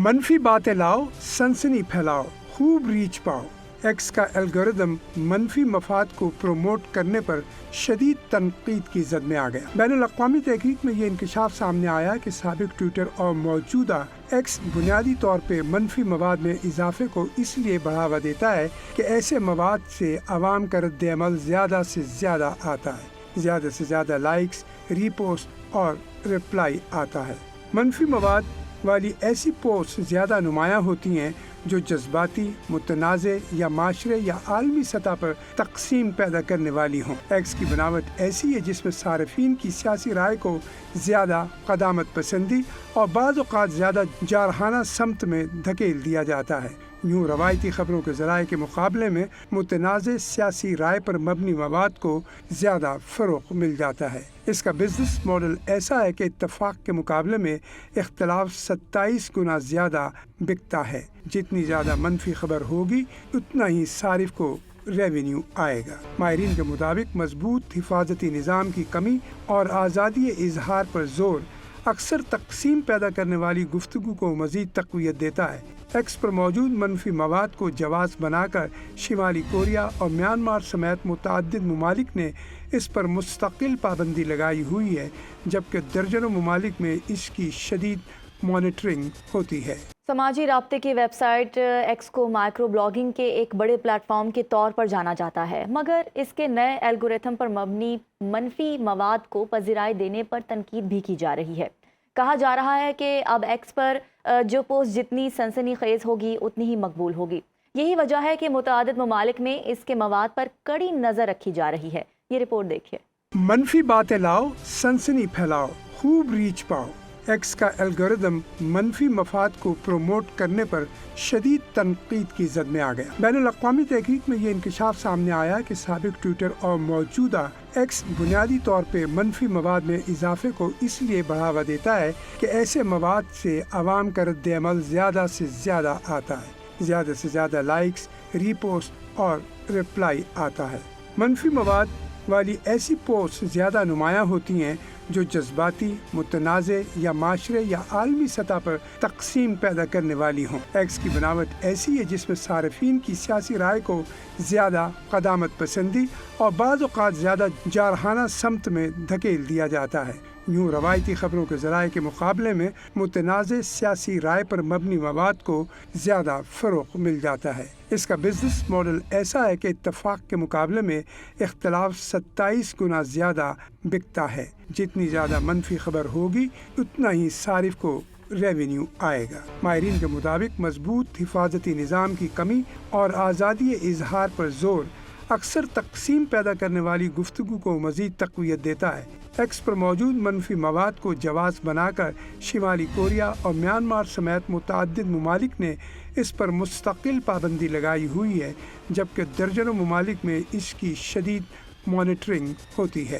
منفی باتیں لاؤ، سنسنی پھیلاؤ، خوب ریچ پاؤ۔ ایکس کا الگوریدم منفی مفاد کو پروموٹ کرنے پر شدید تنقید کی زد میں آ گیا۔ بین الاقوامی تحقیق میں یہ انکشاف سامنے آیا کہ سابق ٹویٹر اور موجودہ ایکس بنیادی طور پہ منفی مواد میں اضافے کو اس لیے بڑھاوا دیتا ہے کہ ایسے مواد سے عوام کا رد عمل زیادہ سے زیادہ آتا ہے، زیادہ سے زیادہ لائکس، ری پوسٹ اور رپلائی آتا ہے۔ منفی مواد والی ایسی پوسٹ زیادہ نمایاں ہوتی ہیں جو جذباتی، متنازع یا معاشرے یا عالمی سطح پر تقسیم پیدا کرنے والی ہوں۔ ایکس کی بناوٹ ایسی ہے جس میں صارفین کی سیاسی رائے کو زیادہ قدامت پسندی اور بعض اوقات زیادہ جارحانہ سمت میں دھکیل دیا جاتا ہے۔ یوں روایتی خبروں کے ذرائع کے مقابلے میں متنازع سیاسی رائے پر مبنی مواد کو زیادہ فروغ مل جاتا ہے۔ اس کا بزنس ماڈل ایسا ہے کہ اتفاق کے مقابلے میں اختلاف 27 گنا زیادہ بکتا ہے۔ جتنی زیادہ منفی خبر ہوگی اتنا ہی صارف کو ریونیو آئے گا۔ ماہرین کے مطابق مضبوط حفاظتی نظام کی کمی اور آزادی اظہار پر زور اکثر تقسیم پیدا کرنے والی گفتگو کو مزید تقویت دیتا ہے۔ ایکس پر موجود منفی مواد کو جواز بنا کر شمالی کوریا اور میانمار سمیت متعدد ممالک نے اس پر مستقل پابندی لگائی ہوئی ہے، جبکہ درجنوں ممالک میں اس کی شدید مانیٹرنگ ہوتی ہے۔ سماجی رابطے کی ویب سائٹ ایکس کو مائکرو بلاگنگ کے ایک بڑے پلیٹ فارم کے طور پر جانا جاتا ہے، مگر اس کے نئے الگوریتھم پر مبنی منفی مواد کو پذیرائی دینے پر تنقید بھی کی جا رہی ہے۔ کہا جا رہا ہے کہ اب ایکس پر جو پوسٹ جتنی سنسنی خیز ہوگی اتنی ہی مقبول ہوگی۔ یہی وجہ ہے کہ متعدد ممالک میں اس کے مواد پر کڑی نظر رکھی جا رہی ہے۔ یہ رپورٹ دیکھیے۔ منفی باتیں لاؤ، سنسنی پھیلاؤ، خوب ریچ پاؤ۔ ایکس کا الگوریدم منفی مفاد کو پروموٹ کرنے پر شدید تنقید کی زد میں آ گیا۔ بین الاقوامی تحقیق میں یہ انکشاف سامنے آیا کہ سابق ٹویٹر اور موجودہ ایکس بنیادی طور پہ منفی مواد میں اضافے کو اس لیے بڑھاوا دیتا ہے کہ ایسے مواد سے عوام کا رد عمل زیادہ سے زیادہ آتا ہے، زیادہ سے زیادہ لائکس، ری پوسٹ اور رپلائی آتا ہے۔ منفی مواد والی ایسی پوسٹ زیادہ نمایاں ہوتی ہیں جو جذباتی، متنازع یا معاشرے یا عالمی سطح پر تقسیم پیدا کرنے والی ہوں۔ ایکس کی بناوٹ ایسی ہے جس میں صارفین کی سیاسی رائے کو زیادہ قدامت پسندی اور بعض اوقات زیادہ جارحانہ سمت میں دھکیل دیا جاتا ہے۔ یوں روایتی خبروں کے ذرائع کے مقابلے میں متنازع سیاسی رائے پر مبنی مواد کو زیادہ فروغ مل جاتا ہے۔ اس کا بزنس ماڈل ایسا ہے کہ اتفاق کے مقابلے میں اختلاف 27 گنا زیادہ بکتا ہے۔ جتنی زیادہ منفی خبر ہوگی اتنا ہی صارف کو ریونیو آئے گا۔ ماہرین کے مطابق مضبوط حفاظتی نظام کی کمی اور آزادی اظہار پر زور اکثر تقسیم پیدا کرنے والی گفتگو کو مزید تقویت دیتا ہے۔ ایکس پر موجود منفی مواد کو جواز بنا کر شمالی کوریا اور میانمار سمیت متعدد ممالک نے اس پر مستقل پابندی لگائی ہوئی ہے، جبکہ درجنوں ممالک میں اس کی شدید مانیٹرنگ ہوتی ہے۔